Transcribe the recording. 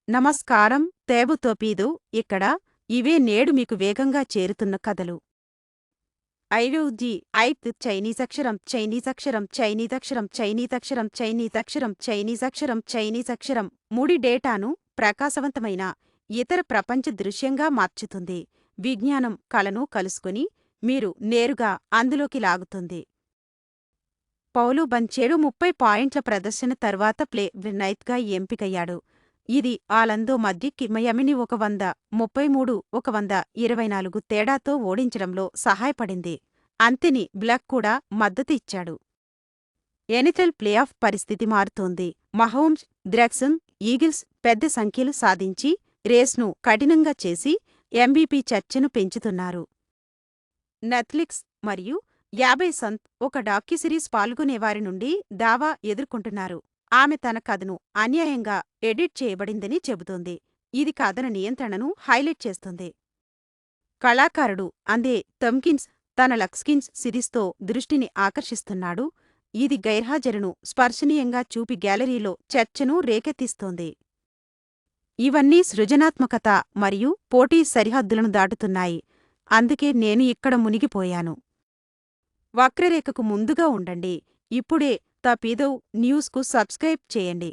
నమస్కారం తేబుతోపీదు ఇక్కడ ఇవే నేడు మీకు వేగంగా చేరుతున్న కథలు. ఐరోజీ ఐత్ చైనీసక్షరం చైనీసక్షరం చైనీసక్షరం చైనీసక్షరం చైనీసక్షరం చైనీసక్షరం చైనీసక్షరం ముడి డేటాను ప్రకాశవంతమైన ఇతర ప్రపంచ దృశ్యంగా మార్చుతుంది. విజ్ఞానం కళను కలుసుకుని మీరు నేరుగా అందులోకి లాగుతుంది. పౌలు బంచేడు 30 పాయింట్ల ప్రదర్శన తర్వాత ప్లే నైట్గా ఎంపికయ్యాడు. ఇది ఆలందో మధ్యకి మయమిని 133-124 తేడాతో ఓడించడంలో సహాయపడింది. అంతెని బ్లక్ కూడా మద్దతు ఇచ్చాడు. ఎన్ఎఫ్ఎల్ ప్లేఆఫ్ పరిస్థితి మారుతోంది. మహోమ్స్, ద్రెక్సన్, ఈగిల్స్ పెద్ద సంఖ్యలు సాధించి రేస్ను కఠినంగా చేసి ఎంవీపీ చర్చను పెంచుతున్నారు. నెట్ఫ్లిక్స్ మరియు 50 సంత్ ఒక డాక్యుసిరీస్ పాల్గొనేవారి నుండి దావా ఎదుర్కొంటున్నారు. ఆమె తన కథను అన్యాయంగా ఎడిట్ చేయబడిందని చెబుతోంది. ఇది కథన నియంత్రణను హైలైట్ చేస్తుంది. కళాకారుడు అందే థంకిన్స్ తన లక్స్కిన్స్ సిరీస్తో దృష్టిని ఆకర్షిస్తున్నాడు. ఇది గైర్హాజరును స్పర్శనీయంగా చూపి గ్యాలరీలో చర్చను రేకెత్తిస్తోంది. ఇవన్నీ సృజనాత్మకత మరియు పోటీ సరిహద్దులను దాటుతున్నాయి. అందుకే నేను ఇక్కడ మునిగిపోయాను. వక్రరేఖకు ముందుగా ఉండండి. ఇప్పుడే ద పీదవ్ న్యూస్కు సబ్స్క్రైబ్ చేయండి.